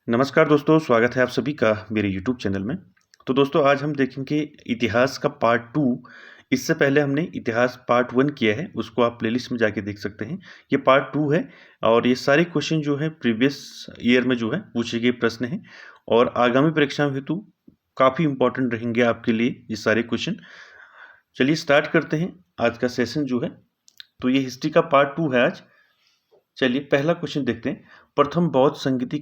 नमस्कार दोस्तों, स्वागत है आप सभी का मेरे यूट्यूब चैनल में। तो दोस्तों आज हम देखेंगे इतिहास का पार्ट 2। इससे पहले हमने इतिहास पार्ट 1 किया है, उसको आप प्लेलिस्ट में जाके देख सकते हैं। ये पार्ट 2 है और ये सारे क्वेश्चन जो है प्रीवियस ईयर में जो है पूछे गए प्रश्न हैं और आगामी परीक्षा हेतु काफ़ी इंपॉर्टेंट रहेंगे आपके लिए ये सारे क्वेश्चन। चलिए स्टार्ट करते हैं आज का सेशन जो है। तो ये हिस्ट्री का पार्ट 2 है आज। चलिए पहला क्वेश्चन देखते हैं। प्रथम बौद्ध संगीति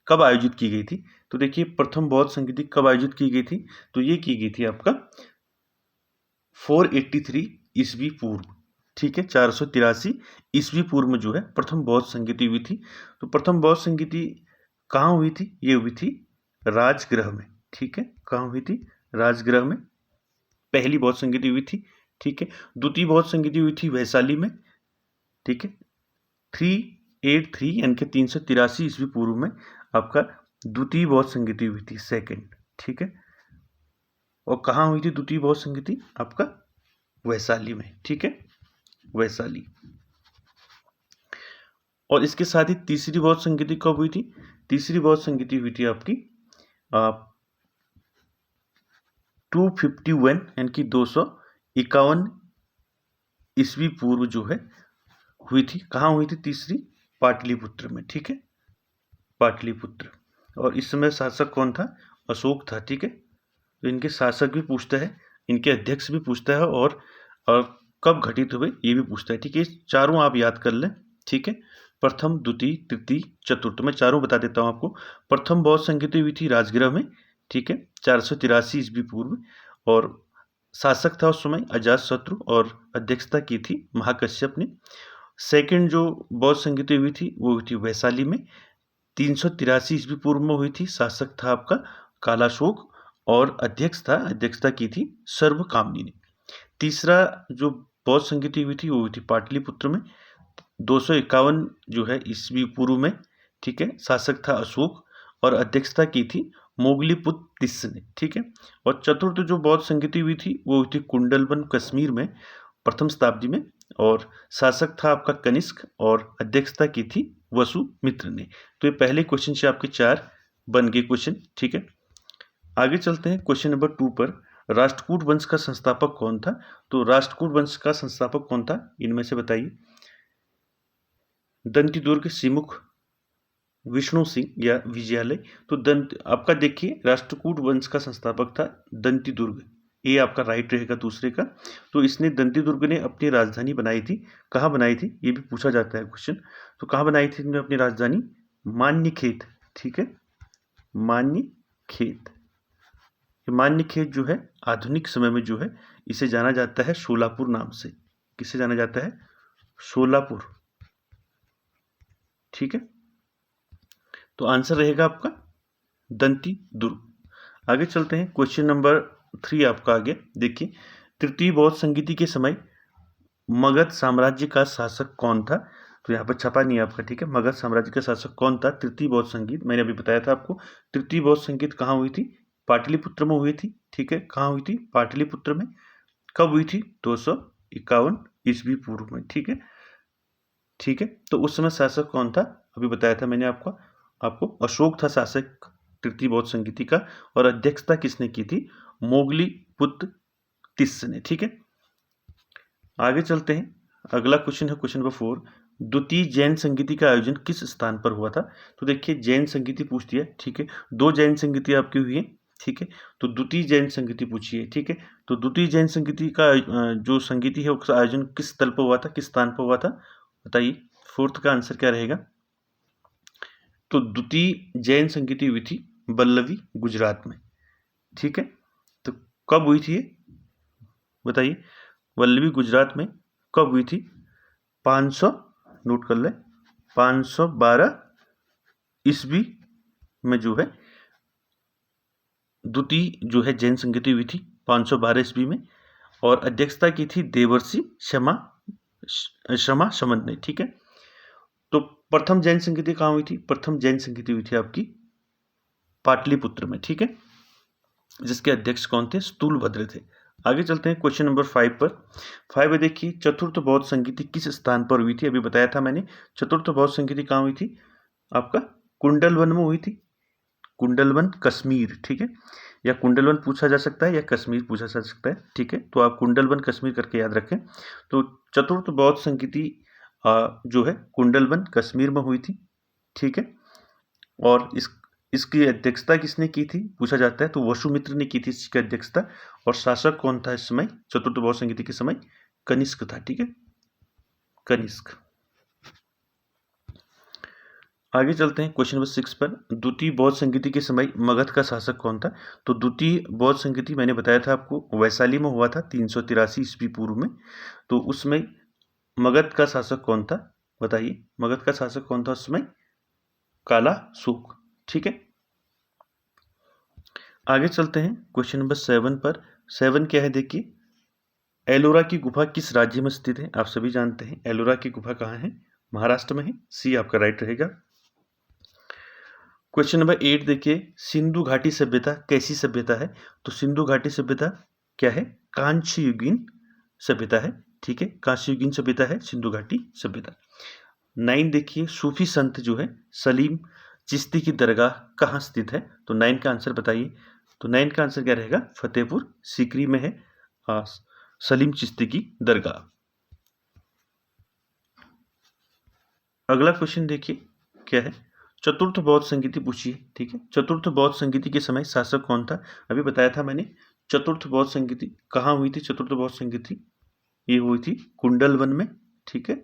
कब आयोजित की गई थी? तो देखिए प्रथम बौद्ध संगीति कब आयोजित की गई थी? तो ये की गई थी आपका 483 ईस्वी पूर्व। ठीक है, 483 ईस्वी पूर्व में जो है प्रथम बौद्ध संगीति हुई थी। तो प्रथम बौद्ध संगीति कहाँ हुई थी? ये हुई थी राजगृह में। ठीक है, कहाँ हुई थी? राजगृह में पहली बौद्ध संगीति हुई थी। ठीक है, द्वितीय बौद्ध संगीति हुई थी वैशाली में। ठीक है, 383 यानी कि 383 ईस्वी पूर्व में आपका द्वितीय बौद्ध संगीति हुई थी, सेकंड। ठीक है, और कहाँ हुई थी द्वितीय बौद्ध संगीति? आपका वैशाली में। ठीक है, वैशाली। और इसके साथ ही तीसरी बौद्ध संगीति कब हुई थी? तीसरी बौद्ध संगीति हुई थी आपकी 251 यानी कि 251 ईस्वी पूर्व जो है हुई थी। कहाँ हुई थी तीसरी? पाटलिपुत्र में। ठीक है, पाटलिपुत्र। और इस समय शासक कौन था? अशोक था। ठीक है, तो इनके शासक भी पूछता है, इनके अध्यक्ष भी पूछता है और कब घटित हुए ये भी पूछता है। ठीक है, चारों आप याद कर लें। ठीक है, प्रथम, द्वितीय, तृतीय, चतुर्थ। मैं चारों बता देता हूँ आपको। प्रथम बौद्ध संगीति हुई थी राजगृह में। ठीक है, 483 ईस्वी पूर्व। और शासक था उस समय अजातशत्रु और अध्यक्षता की थी महाकश्यप ने। सेकंड जो बौद्ध संगीति हुई थी वो हुई थी वैशाली में, 383 ईस्वी पूर्व में हुई थी। शासक था आपका कालाशोक और अध्यक्षता की थी सर्वकामनी ने। तीसरा जो बौद्ध संगीति हुई थी वो हुई थी पाटलिपुत्र में, 251 जो है ईस्वी पूर्व में। ठीक है, शासक था अशोक और अध्यक्षता की थी मोगलीपुत्र तिस्स ने। ठीक है, और चतुर्थ जो बौद्ध संगीति हुई थी वो हुई थी कुंडलवन कश्मीर में, प्रथम शताब्दी में। और शासक था आपका कनिष्क और अध्यक्षता की थी वसुमित्र ने। तो ये पहले क्वेश्चन से आपके 4 बन गए क्वेश्चन। ठीक है, आगे चलते हैं क्वेश्चन नंबर 2 पर। राष्ट्रकूट वंश का संस्थापक कौन था? तो राष्ट्रकूट वंश का संस्थापक कौन था, इनमें से बताइए। दंतिदुर्ग, सिमुख, विष्णु सिंह या विजयालय? तो आपका देखिए राष्ट्रकूट वंश का संस्थापक था दंतिदुर्ग। ये आपका राइट रहेगा दूसरे का। तो इसने दंतिदुर्ग ने अपनी राजधानी बनाई थी। कहाँ बनाई थी ये भी पूछा जाता है क्वेश्चन। तो कहाँ बनाई थी इन्होंने अपनी राजधानी? मान्यखेत। ठीक है, मान्यखेत। मान्यखेत जो है आधुनिक समय में जो है इसे जाना जाता है शोलापुर नाम से। किसे जाना जाता है? शोलापुर। ठीक है, तो आंसर रहेगा आपका दंती दुर्ग। आगे चलते हैं क्वेश्चन नंबर 3 आपका आगे देखिए। तृतीय बौद्ध संगीति के समय मगध साम्राज्य का शासक कौन था? तो यहाँ पर छपा नहीं है आपका। ठीक है, मगध साम्राज्य का शासक कौन था? तृतीय बौद्ध संगीत मैंने अभी बताया था आपको। तृतीय बौद्ध संगीत कहाँ हुई थी? पाटलिपुत्र में हुई थी। ठीक है, कहाँ हुई थी? पाटलिपुत्र में। कब हुई थी? 251 ईस्वी पूर्व में। ठीक है, ठीक है, तो उस समय शासक कौन था? अभी बताया था मैंने आपको अशोक था शासक तृतीय बौद्ध संगीति का। और अध्यक्षता किसने की थी? मोगली पुत्र तिस्स ने। ठीक है, आगे चलते हैं। अगला क्वेश्चन है क्वेश्चन नंबर 4। द्वितीय जैन संगीति का आयोजन किस स्थान पर हुआ था? तो देखिए जैन संगीति पूछ दिया। ठीक है, 2 जैन संगीति आपकी हुई है। ठीक है, तो द्वितीय जैन संगीति पूछी है। ठीक है, तो द्वितीय जैन संगीति का जो संगीति है उसका आयोजन किस स्थल पर हुआ था, किस स्थान पर हुआ था? बताइए, 4th का आंसर क्या रहेगा? तो द्वितीय जैन संगीति हुई थी वल्लभी, गुजरात में। ठीक है, तो कब हुई थी ये बताइए? वल्लभी, गुजरात में कब हुई थी? 500, नोट कर ले, 512 ईस्वी में जो है द्वितीय जो है जैन संगीति हुई थी 512 ईस्वी में। और अध्यक्षता की थी देवर्षि शमा शमन ने। ठीक है, तो प्रथम जैन संगीति कहाँ हुई थी? प्रथम जैन संगीति हुई थी आपकी पाटलिपुत्र में। ठीक है, जिसके अध्यक्ष कौन थे? स्थूलभद्र थे। आगे चलते हैं क्वेश्चन नंबर 5 पर। 5 देखिए, चतुर्थ बौद्ध संगीति किस स्थान पर हुई थी? अभी बताया था मैंने। चतुर्थ बौद्ध संगीति कहाँ हुई थी? आपका कुंडलवन में हुई थी, कुंडलवन कश्मीर, ठीक है, या कुंडलवन पूछा जा सकता है या कश्मीर पूछा जा सकता है, ठीक है, तो आप कुंडलवन कश्मीर करके याद रखें। तो चतुर्थ बौद्ध संगीति जो है कुंडलवन कश्मीर में हुई थी, ठीक है, और इसकी अध्यक्षता किसने की थी पूछा जाता है, तो वसुमित्र ने की थी इसकी अध्यक्षता, और शासक कौन था इस समय चतुर्थ बौद्ध संगीति के समय? कनिष्क था, ठीक है, कनिष्क। आगे चलते हैं क्वेश्चन नंबर 6 पर। द्वितीय बौद्ध संगीति के समय मगध का शासक कौन था? तो द्वितीय बौद्ध संगीति मैंने बताया था आपको वैशाली में हुआ था 383 ईस्वी पूर्व में। तो उसमें मगध का शासक कौन था बताइए? मगध का शासक कौन था उसमें? काला सूक, ठीक है। आगे चलते हैं क्वेश्चन नंबर 7 पर। 7 क्या है देखिए, एलोरा की गुफा किस राज्य में स्थित है? आप सभी जानते हैं एलोरा की गुफा कहाँ है? महाराष्ट्र में है, सी आपका राइट रहेगा। क्वेश्चन नंबर 8 देखिए, सिंधु घाटी सभ्यता कैसी सभ्यता है? तो सिंधु घाटी सभ्यता क्या है? कांस्य युगीन सभ्यता है, ठीक है, कांस्य युगीन सभ्यता है सिंधु घाटी सभ्यता। 9 देखिए, सूफी संत जो है सलीम चिश्ती की दरगाह कहाँ स्थित है? तो 9 का आंसर बताइए। तो 9 का आंसर क्या रहेगा? फतेहपुर सीकरी में है सलीम चिश्ती की दरगाह। अगला क्वेश्चन देखिए क्या है, चतुर्थ बौद्ध संगीति पूछिए, ठीक है। चतुर्थ बौद्ध संगीति के समय शासक कौन था? अभी बताया था मैंने। चतुर्थ बौद्ध संगीति कहाँ हुई थी? चतुर्थ बौद्ध संगीति ये हुई थी कुंडलवन में, ठीक है,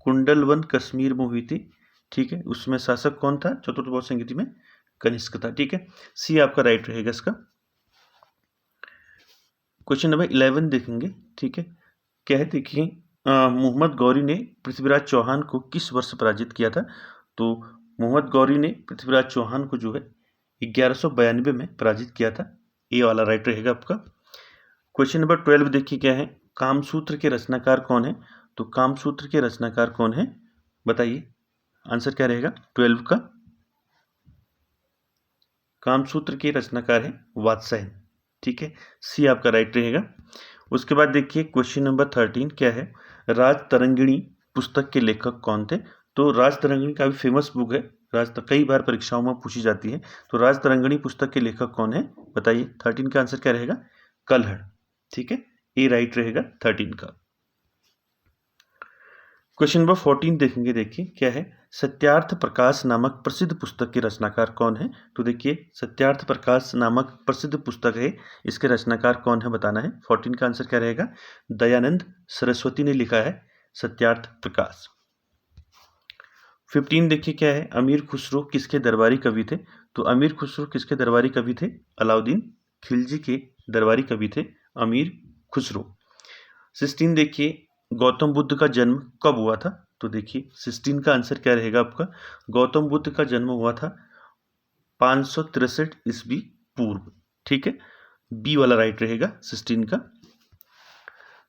कुंडलवन कश्मीर में हुई थी, ठीक है। उसमें शासक कौन था चतुर्थ बौद्ध संगीति में? कनिष्क था, ठीक है, सी आपका राइट रहेगा इसका। क्वेश्चन नंबर 11 देखेंगे, ठीक है, क्या है देखिए, मोहम्मद गौरी ने पृथ्वीराज चौहान को किस वर्ष पराजित किया था? तो मोहम्मद गौरी ने पृथ्वीराज चौहान को जो है 1192 में पराजित किया था, ए वाला राइट रहेगा आपका। क्वेश्चन नंबर 12 देखिए क्या है, कामसूत्र के रचनाकार कौन है? तो कामसूत्र के रचनाकार कौन है बताइए? आंसर क्या रहेगा 12 का? कामसूत्र के रचनाकार है वात्स्यायन, ठीक है, सी आपका राइट रहेगा। उसके बाद देखिए क्वेश्चन नंबर 13 क्या है, राज तरंगिणी पुस्तक के लेखक कौन थे? तो राज तरंगिणी काफी फेमस बुक है, कई बार परीक्षाओं में पूछी जाती है। तो राज तरंगिणी पुस्तक के लेखक कौन है बताइए? 13 का आंसर क्या रहेगा? कल्हड़, ठीक है, ए राइट रहेगा 13 का। क्वेश्चन नंबर 14 देखेंगे, देखिए क्या है, सत्यार्थ प्रकाश नामक प्रसिद्ध पुस्तक के रचनाकार कौन है? तो देखिए सत्यार्थ प्रकाश नामक प्रसिद्ध पुस्तक है, इसके रचनाकार कौन है बताना है। 14 का आंसर क्या रहेगा? दयानंद सरस्वती ने लिखा है सत्यार्थ प्रकाश। 15 देखिए क्या है, अमीर खुसरो किसके दरबारी कवि थे? तो अमीर खुसरो किसके दरबारी कवि थे? अलाउद्दीन खिलजी के दरबारी कवि थे अमीर खुसरो। 16 देखिए, गौतम बुद्ध का जन्म कब हुआ था? तो देखिए 16 का आंसर क्या रहेगा आपका? गौतम बुद्ध का जन्म हुआ था 563 ईस्वी पूर्व, ठीक है, बी वाला राइट रहेगा 16 का।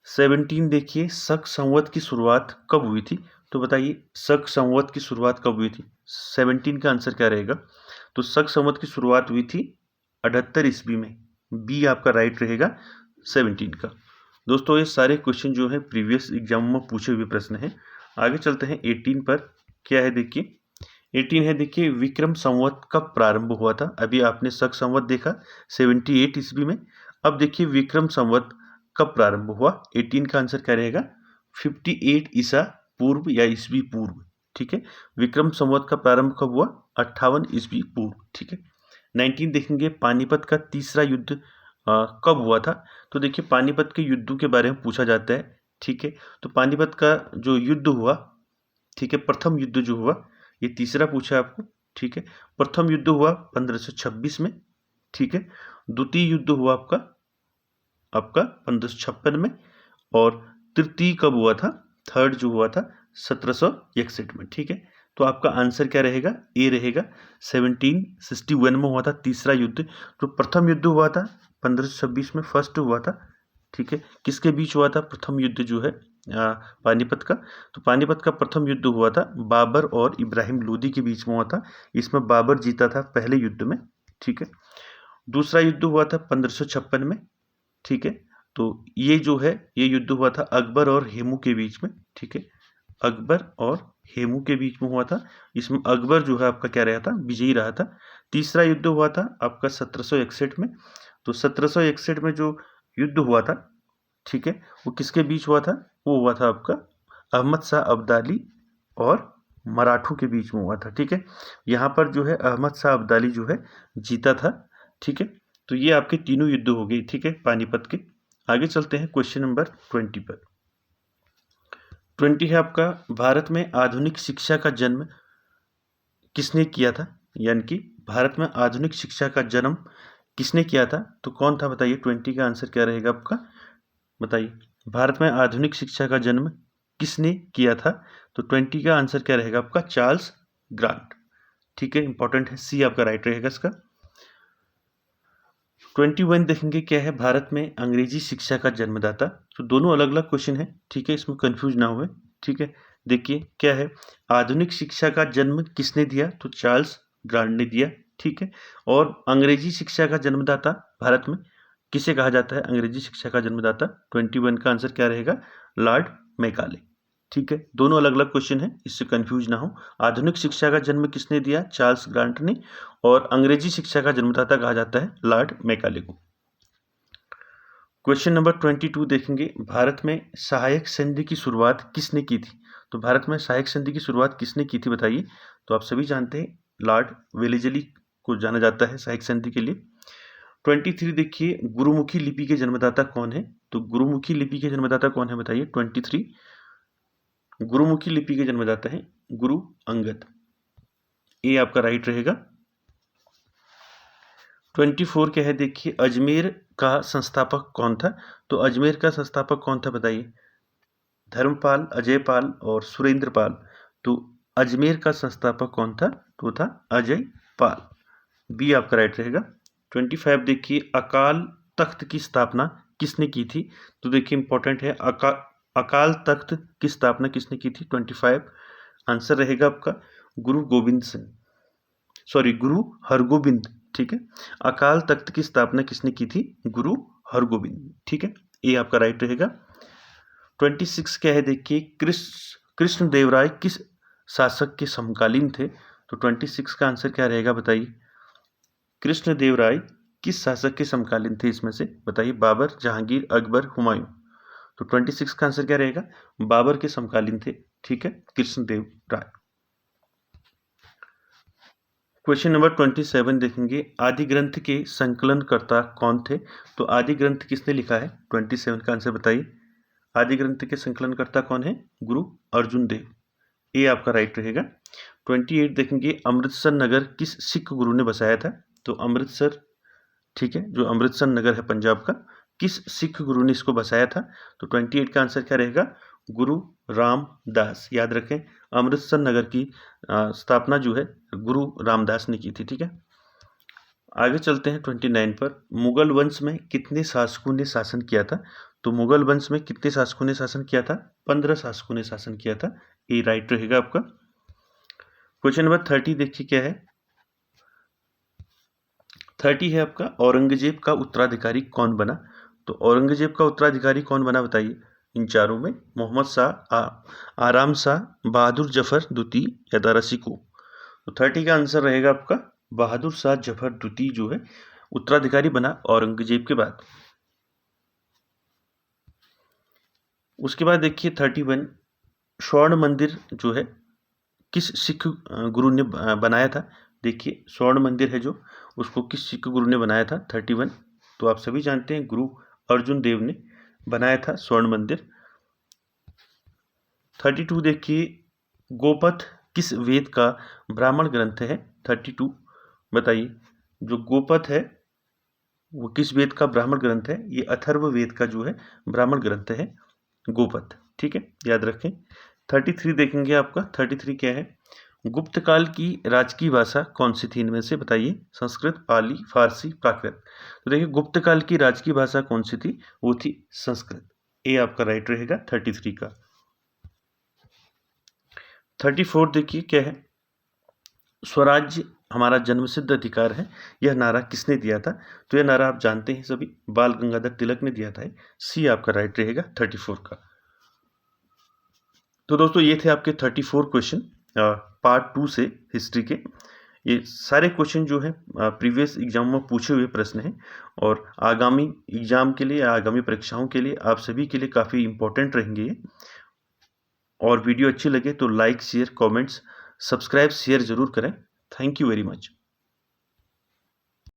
17 देखिए, शक संवत की शुरुआत कब हुई थी? तो बताइए शक संवत की शुरुआत कब हुई थी? 17 का आंसर क्या रहेगा? तो शक संवत की शुरुआत हुई थी 78 ईस्वी में, बी आपका राइट रहेगा 17 का। दोस्तों ये सारे क्वेश्चन जो है प्रीवियस एग्जाम में पूछे हुए प्रश्न हैं। आगे चलते हैं 18 पर। क्या है देखिए, 18 है देखिए, विक्रम संवत कब प्रारंभ हुआ था? अभी आपने शक संवत देखा 78 ईस्वी में, अब देखिए विक्रम संवत कब प्रारंभ हुआ? 18 का आंसर क्या रहेगा? 58 ईसा पूर्व या ईस्वी पूर्व, ठीक है। विक्रम संवत का प्रारंभ कब हुआ? 58 ईस्वी पूर्व, ठीक है। 19 देखेंगे, पानीपत का तीसरा युद्ध कब हुआ था? तो देखिए पानीपत के युद्ध के बारे में पूछा जाता है, ठीक है। तो पानीपत का जो युद्ध हुआ, ठीक है, प्रथम युद्ध जो हुआ, ये तीसरा पूछा आपको, ठीक है। प्रथम युद्ध हुआ 1526 में, ठीक है। द्वितीय युद्ध हुआ आपका 1556 में, और तृतीय कब हुआ था? थर्ड जो हुआ था 1761 में, ठीक है। तो आपका आंसर क्या रहेगा? ए रहेगा। 1761 में हुआ था तीसरा युद्ध। तो प्रथम युद्ध हुआ था 1526 में, फर्स्ट हुआ था, ठीक है। किसके बीच हुआ था प्रथम युद्ध जो है? पानीपत का। तो पानीपत का प्रथम युद्ध हुआ था बाबर और इब्राहिम लोदी के बीच में हुआ था। इसमें बाबर जीता था पहले युद्ध में, ठीक है। दूसरा युद्ध हुआ था 1556 में, ठीक है। तो ये जो है ये युद्ध हुआ था अकबर और हेमू के बीच में, ठीक है, अकबर और हेमू के बीच में हुआ था। इसमें अकबर जो है आपका क्या रहा था, विजयी रहा था। तीसरा युद्ध हुआ था आपका 1761 में। तो 1761 में जो युद्ध हुआ था, ठीक है, वो किसके बीच हुआ था, वो हुआ था आपका अहमद शाह अब्दाली और मराठों के बीच में हुआ था। ठीक है, यहाँ पर जो है अहमद शाह अब्दाली जो है जीता था। ठीक है, तो ये आपके तीनों युद्ध हो गए। ठीक है, पानीपत के। आगे चलते हैं क्वेश्चन नंबर 20 पर। 20 है आपका, भारत में आधुनिक शिक्षा का जन्म किसने किया था, यानी कि भारत में आधुनिक शिक्षा का जन्म किसने किया था, तो कौन था बताइए। 20 का आंसर क्या रहेगा आपका, बताइए। भारत में आधुनिक शिक्षा का जन्म किसने किया था, तो 20 का आंसर क्या रहेगा आपका, चार्ल्स ग्रांट। ठीक है, इंपॉर्टेंट है, सी आपका राइट रहेगा इसका। 21 देखेंगे क्या है, भारत में अंग्रेजी शिक्षा का जन्मदाता। तो दोनों अलग अलग क्वेश्चन है, ठीक है, इसमें कंफ्यूज ना हुए। ठीक है, देखिए क्या है, आधुनिक शिक्षा का जन्म किसने दिया, तो चार्ल्स ग्रांट ने दिया। ठीक है, और अंग्रेजी शिक्षा का जन्मदाता भारत में किसे कहा जाता है, अंग्रेजी शिक्षा का जन्मदाता। 21 का आंसर क्या रहेगा, लॉर्ड मैकाले। ठीक है, दोनों अलग अलग क्वेश्चन है, इससे कंफ्यूज ना हो। आधुनिक शिक्षा का जन्म किसने दिया, चार्ल्स ग्रांट ने, और अंग्रेजी शिक्षा का जन्मदाता कहा जाता है लॉर्ड मैकाले को। क्वेश्चन नंबर 22 देखेंगे, भारत में सहायक संधि की शुरुआत किसने की थी। तो भारत में सहायक संधि की शुरुआत किसने की थी बताइए। तो आप सभी जानते हैं लॉर्ड वेलेजली को जाना जाता है सहायक संधि के लिए। 23 देखिए, गुरुमुखी लिपि के जन्मदाता कौन है, तो गुरुमुखी लिपि के जन्मदाता कौन है बताइए। 23 गुरुमुखी लिपि के जन्मदाता है गुरु अंगद। ये आपका राइट रहेगा। 24 क्या है, देखिए, अजमेर का संस्थापक कौन था, तो अजमेर का संस्थापक कौन था बताइए। धर्मपाल, अजयपाल और सुरेंद्रपाल। तो अजमेर का संस्थापक कौन था, तो था अजय पाल। बी आपका राइट रहेगा। 25 देखिए, अकाल तख्त की स्थापना किसने की थी, तो देखिए इंपॉर्टेंट है, अकाल तख्त की स्थापना किसने की थी। 25 आंसर रहेगा आपका गुरु गोविंद सिंह, सॉरी गुरु हरगोबिंद। ठीक है, अकाल तख्त की स्थापना किसने की थी, गुरु हरगोबिंद। ठीक है, ये आपका राइट रहेगा। 26 क्या है, देखिए, कृष्ण देवराय किस शासक के समकालीन थे, तो 26 का आंसर क्या रहेगा बताइए। कृष्ण देवराय किस शासक के समकालीन थे इसमें से, बताइए। बाबर, जहांगीर, अकबर, हुमायूं। तो 26 का आंसर क्या रहेगा, बाबर के समकालीन थे। ठीक है, कृष्ण देव राय। क्वेश्चन नंबर 27 देखेंगे, आदि ग्रंथ के संकलनकर्ता कौन थे, तो आदि ग्रंथ किसने लिखा है। 27 का आंसर बताइए। आदि ग्रंथ के संकलनकर्ता कौन है, गुरु अर्जुन देव। ये आपका राइट रहेगा। 28 देखेंगे, अमृतसर नगर किस सिख गुरु ने बसाया था, तो अमृतसर, ठीक है, जो अमृतसर नगर है पंजाब का, किस सिख गुरु ने इसको बसाया था, तो 28 का आंसर क्या रहेगा, गुरु रामदास। याद रखें, अमृतसर नगर की स्थापना जो है गुरु रामदास ने की थी। ठीक है, आगे चलते हैं 29 पर। मुगल वंश में कितने शासकों ने शासन किया था, तो मुगल वंश में कितने शासकों ने शासन किया था, 15 शासकों ने शासन किया था। ये राइट रहेगा आपका। क्वेश्चन नंबर 30 देखिए क्या है, 30 है आपका, औरंगजेब का उत्तराधिकारी कौन बना, तो औरंगजेब का उत्तराधिकारी कौन बना बताइए। इन चारों में मोहम्मद शाह, आराम शाह, बहादुर जफर द्वितीय या दारा शिकोह। तो 30 का आंसर रहेगा आपका बहादुर शाह जफर द्वितीय जो है उत्तराधिकारी बना औरंगजेब के बाद। उसके बाद देखिए 31, स्वर्ण मंदिर जो है किस सिख गुरु ने बनाया था। देखिए स्वर्ण मंदिर है जो, उसको किस सिख गुरु ने बनाया था। 31, तो आप सभी जानते हैं गुरु अर्जुन देव ने बनाया था स्वर्ण मंदिर। 32 देखिए, गोपथ किस वेद का ब्राह्मण ग्रंथ है। 32 बताइए, जो गोपथ है वो किस वेद का ब्राह्मण ग्रंथ है, ये अथर्व वेद का जो है ब्राह्मण ग्रंथ है गोपथ। ठीक है, याद रखें। 33 देखेंगे आपका, 33 क्या है, गुप्त काल की राजकीय भाषा कौन सी थी इनमें से बताइए। संस्कृत, पाली, फारसी, प्राकृत। तो देखिए गुप्त काल की राजकीय भाषा कौन सी थी, वो थी संस्कृत। ये आपका राइट रहेगा 33 का। 34 देखिए क्या है, स्वराज्य हमारा जन्मसिद्ध अधिकार है, यह नारा किसने दिया था, तो यह नारा आप जानते हैं सभी, बाल गंगाधर तिलक ने दिया था। सी आपका राइट रहेगा 34 का। तो दोस्तों ये थे आपके 34 क्वेश्चन पार्ट 2 से हिस्ट्री के। ये सारे क्वेश्चन जो है प्रीवियस एग्जाम में पूछे हुए प्रश्न हैं और आगामी एग्जाम के लिए, आगामी परीक्षाओं के लिए आप सभी के लिए काफ़ी इम्पोर्टेंट रहेंगे। और वीडियो अच्छी लगे तो like, share, comments, subscribe, share ज़रूर करें। Thank you very much.